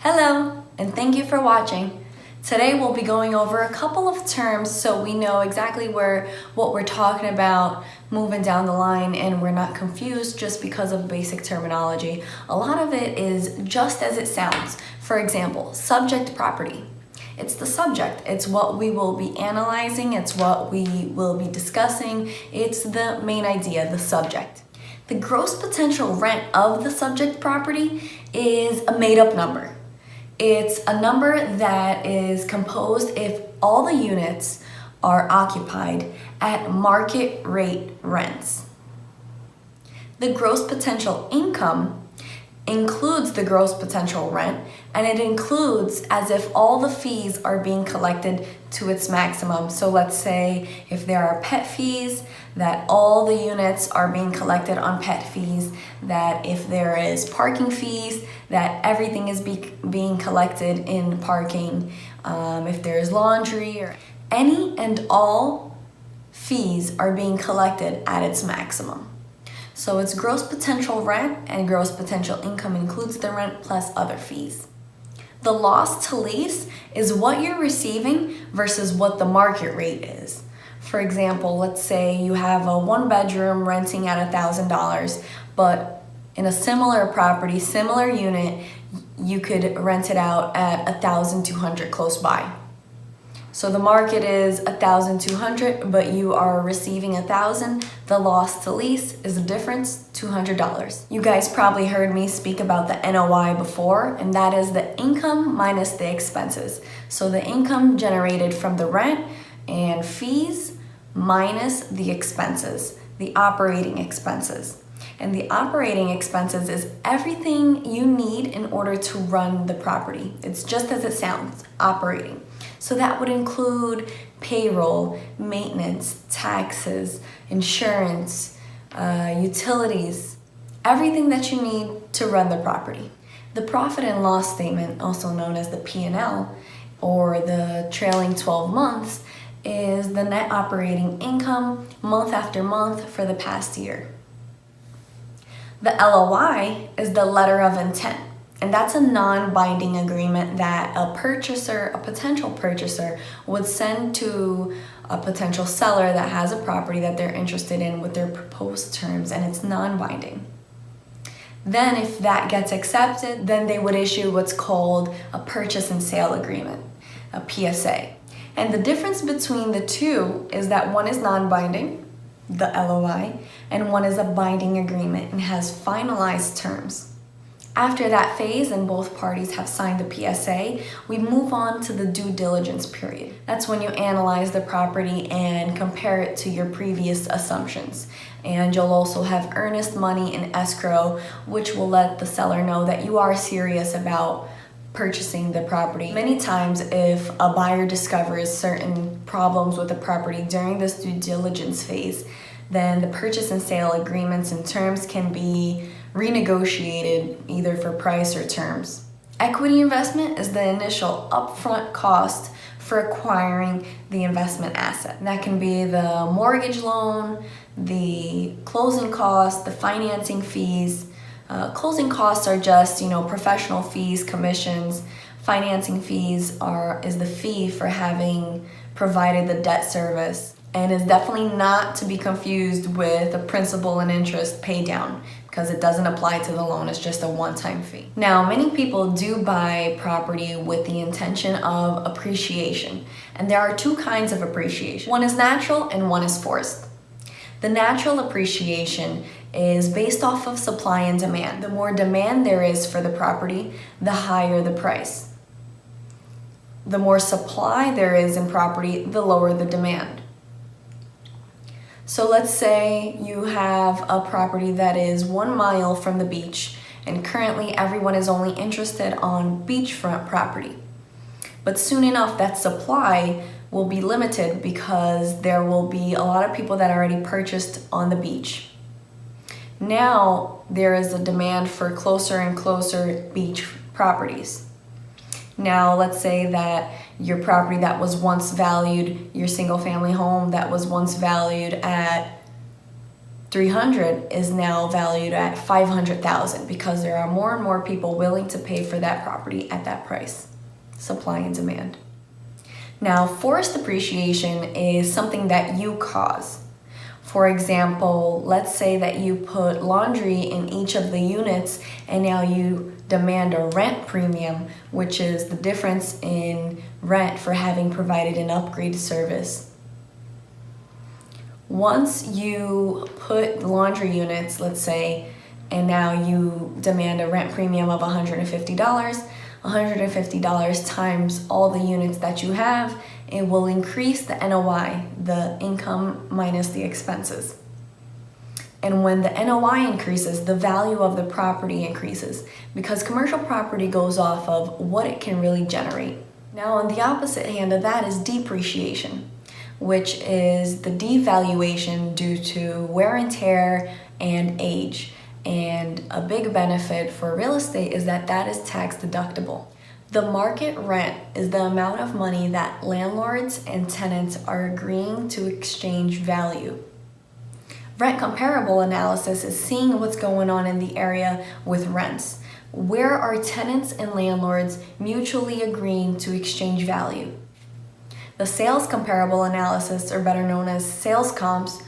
Hello, and thank you for watching. Today we'll be going over a couple of terms so we know exactly what we're talking about moving down the line and we're not confused just because of basic terminology. A lot of it is just as it sounds. For example, subject property. It's the subject. It's what we will be analyzing. It's what we will be discussing. It's the main idea, the subject. The gross potential rent of the subject property is a made-up number. It's a number that is composed if all the units are occupied at market rate rents. The gross potential income includes the gross potential rent, and it includes as if all the fees are being collected to its maximum. So let's say if there are pet fees, that all the units are being collected on pet fees, that if there is parking fees, that everything is being collected in parking, if there is laundry, or any and all fees are being collected at its maximum. So it's gross potential rent, and gross potential income includes the rent plus other fees. The loss to lease is what you're receiving versus what the market rate is. For example, let's say you have a one-bedroom renting at $1,000, but in a similar property, similar unit, you could rent it out at $1,200 close by. So the market is $1,200, but you are receiving $1,000. The loss to lease is the difference, $200. You guys probably heard me speak about the NOI before, and that is the income minus the expenses. So the income generated from the rent and fees minus the expenses, the operating expenses. And the operating expenses is everything you need in order to run the property. It's just as it sounds, operating. So that would include payroll, maintenance, taxes, insurance, utilities, everything that you need to run the property. The profit and loss statement, also known as the P&L, or the trailing 12 months, is the net operating income month after month for the past year. The LOI is the letter of intent. And that's a non-binding agreement that a potential purchaser, would send to a potential seller that has a property that they're interested in with their proposed terms, and it's non-binding. Then if that gets accepted, then they would issue what's called a purchase and sale agreement, a PSA. And the difference between the two is that one is non-binding, the LOI, and one is a binding agreement and has finalized terms. After that phase and both parties have signed the PSA, we move on to the due diligence period. That's when you analyze the property and compare it to your previous assumptions. And you'll also have earnest money in escrow, which will let the seller know that you are serious about purchasing the property. Many times if a buyer discovers certain problems with the property during this due diligence phase, then the purchase and sale agreements and terms can be renegotiated either for price or terms. Equity investment is the initial upfront cost for acquiring the investment asset. And that can be the mortgage loan, the closing costs, the financing fees. Closing costs are just, professional fees, commissions. Financing fees is the fee for having provided the debt service, and is definitely not to be confused with the principal and interest pay down, because it doesn't apply to the loan. It's just a one-time fee. Now, many people do buy property with the intention of appreciation, and there are two kinds of appreciation. One is natural and one is forced. The natural appreciation is based off of supply and demand. The more demand there is for the property, the higher the price. The more supply there is in property, the lower the demand. So let's say you have a property that is 1 mile from the beach, and currently everyone is only interested on beachfront property. But soon enough, that supply will be limited because there will be a lot of people that already purchased on the beach. Now there is a demand for closer and closer beach properties. Now let's say that your property that was once valued, your single family home that was once valued at 300 is now valued at 500,000 because there are more and more people willing to pay for that property at that price. Supply and demand. Now, forced depreciation is something that you cause. For example, let's say that you put laundry in each of the units and now you demand a rent premium, which is the difference in rent for having provided an upgraded service. Once you put laundry units, let's say, and now you demand a rent premium of $150, $150 times all the units that you have, it will increase the NOI, the income minus the expenses. And when the NOI increases, the value of the property increases because commercial property goes off of what it can really generate. Now, on the opposite hand of that is depreciation, which is the devaluation due to wear and tear and age. And a big benefit for real estate is that that is tax deductible. The market rent is the amount of money that landlords and tenants are agreeing to exchange value. Rent comparable analysis is seeing what's going on in the area with rents. Where are tenants and landlords mutually agreeing to exchange value? The sales comparable analysis, or better known as sales comps,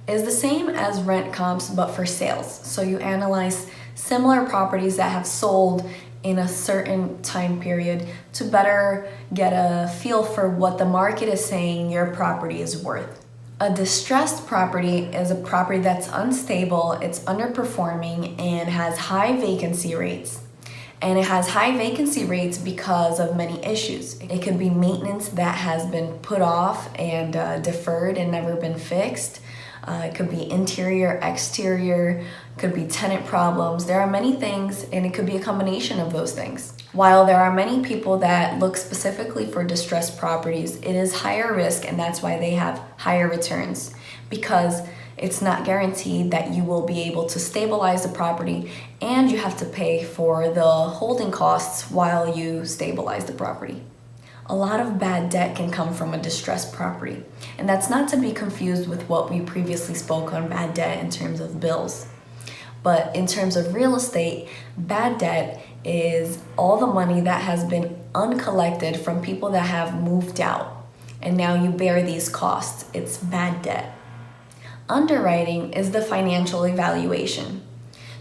is the same as rent comps but for sales. So you analyze similar properties that have sold in a certain time period to better get a feel for what the market is saying your property is worth. A distressed property is a property that's unstable, it's underperforming, and has high vacancy rates. And it has high vacancy rates because of many issues. It could be maintenance that has been put off and deferred and never been fixed. It could be interior, exterior, could be tenant problems. There are many things, and it could be a combination of those things. While there are many people that look specifically for distressed properties, it is higher risk, and that's why they have higher returns, because it's not guaranteed that you will be able to stabilize the property, and you have to pay for the holding costs while you stabilize the property. A lot of bad debt can come from a distressed property, and that's not to be confused with what we previously spoke on bad debt in terms of bills. But in terms of real estate, bad debt is all the money that has been uncollected from people that have moved out, and now you bear these costs. It's bad debt. Underwriting is the financial evaluation.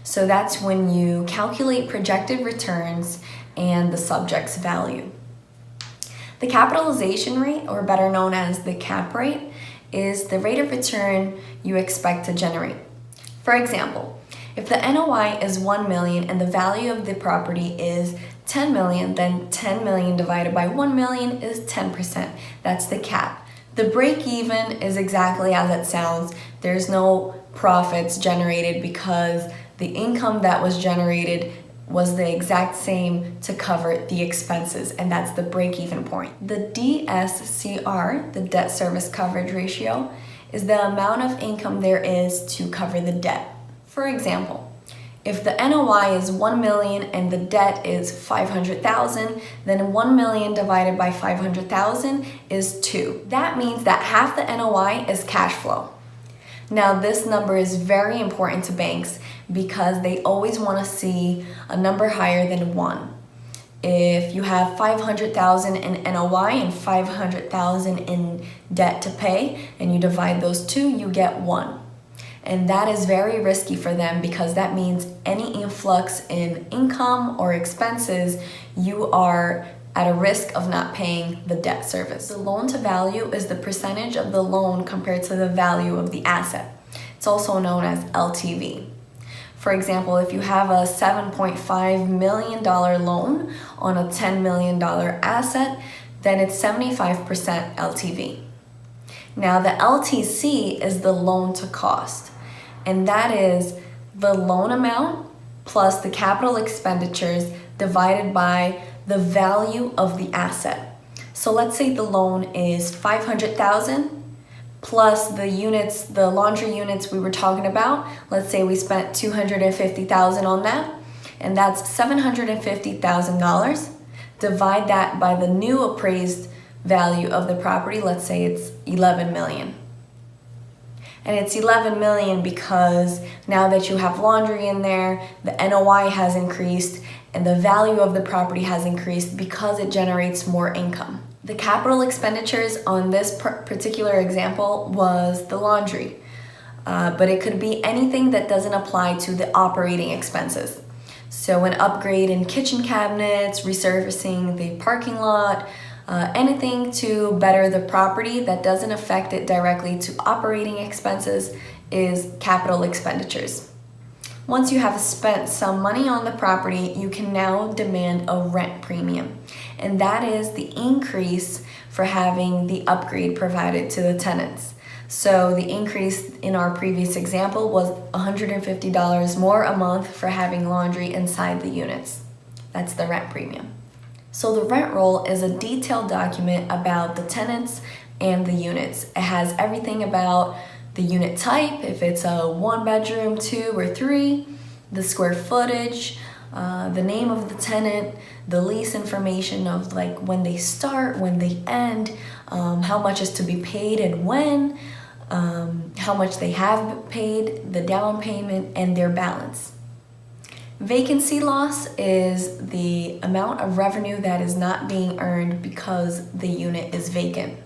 So that's when you calculate projected returns and the subject's value. The capitalization rate, or better known as the cap rate, is the rate of return you expect to generate. For example, if the NOI is 1 million and the value of the property is 10 million, then 10 million divided by 1 million is 10%. That's the cap. The break even is exactly as it sounds. There's no profits generated because the income that was generated was the exact same to cover the expenses, and that's the break-even point. The DSCR, the debt service coverage ratio, is the amount of income there is to cover the debt. For example, if the NOI is 1 million and the debt is 500,000, then 1 million divided by 500,000 is 2. That means that half the NOI is cash flow. Now, this number is very important to banks because they always want to see a number higher than 1. If you have 500,000 in NOI and 500,000 in debt to pay, and you divide those two, you get 1. And that is very risky for them because that means any influx in income or expenses, you are at a risk of not paying the debt service. The loan to value is the percentage of the loan compared to the value of the asset. It's also known as LTV. For example, if you have a $7.5 million loan on a $10 million asset, then it's 75% LTV. Now, the LTC is the loan to cost, and that is the loan amount plus the capital expenditures divided by the value of the asset. So let's say the loan is 500,000 plus the units, the laundry units we were talking about. Let's say we spent 250,000 on that, and that's $750,000. Divide that by the new appraised value of the property. Let's say it's 11 million. And it's 11 million because now that you have laundry in there, the NOI has increased and the value of the property has increased because it generates more income. The capital expenditures on this particular example was the laundry, but it could be anything that doesn't apply to the operating expenses. So an upgrade in kitchen cabinets, resurfacing the parking lot, anything to better the property that doesn't affect it directly to operating expenses is capital expenditures. Once you have spent some money on the property, you can now demand a rent premium. And that is the increase for having the upgrade provided to the tenants. So the increase in our previous example was $150 more a month for having laundry inside the units. That's the rent premium. So the rent roll is a detailed document about the tenants and the units. It has everything about the unit type, if it's a 1 bedroom, 2 or 3, the square footage, the name of the tenant, the lease information of like when they start, when they end, how much is to be paid and when, how much they have paid, the down payment, and their balance. Vacancy loss is the amount of revenue that is not being earned because the unit is vacant.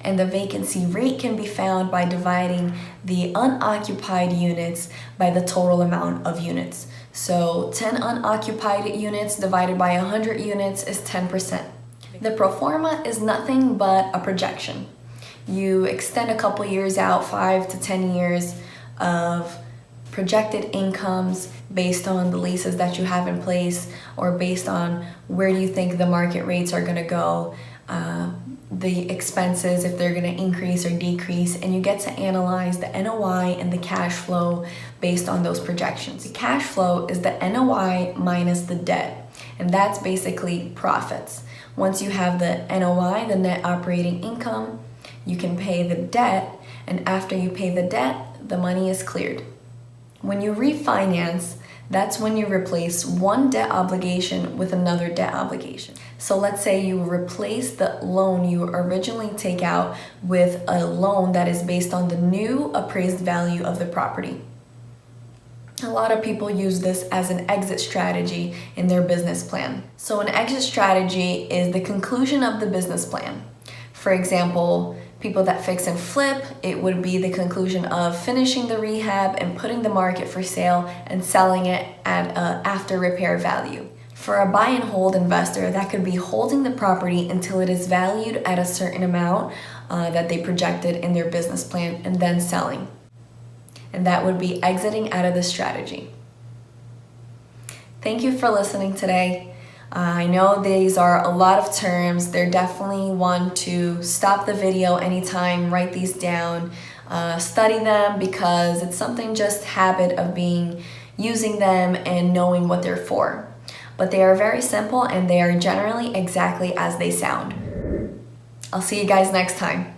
And the vacancy rate can be found by dividing the unoccupied units by the total amount of units. So 10 unoccupied units divided by 100 units is 10%. The pro forma is nothing but a projection. You extend a couple years out, 5 to 10 years of projected incomes based on the leases that you have in place or based on where you think the market rates are going to go, the expenses, if they're going to increase or decrease, and you get to analyze the NOI and the cash flow based on those projections. The cash flow is the NOI minus the debt, and that's basically profits. Once you have the NOI, the net operating income, you can pay the debt, and after you pay the debt, the money is cleared. When you refinance, that's when you replace one debt obligation with another debt obligation. So let's say you replace the loan you originally take out with a loan that is based on the new appraised value of the property. A lot of people use this as an exit strategy in their business plan. So an exit strategy is the conclusion of the business plan. For example, people that fix and flip, it would be the conclusion of finishing the rehab and putting the market for sale and selling it at after repair value. For a buy and hold investor, that could be holding the property until it is valued at a certain amount that they projected in their business plan and then selling. And that would be exiting out of the strategy. Thank you for listening today. I know these are a lot of terms. They're definitely one to stop the video anytime, write these down, study them because it's something just habit of using them and knowing what they're for. But they are very simple and they are generally exactly as they sound. I'll see you guys next time.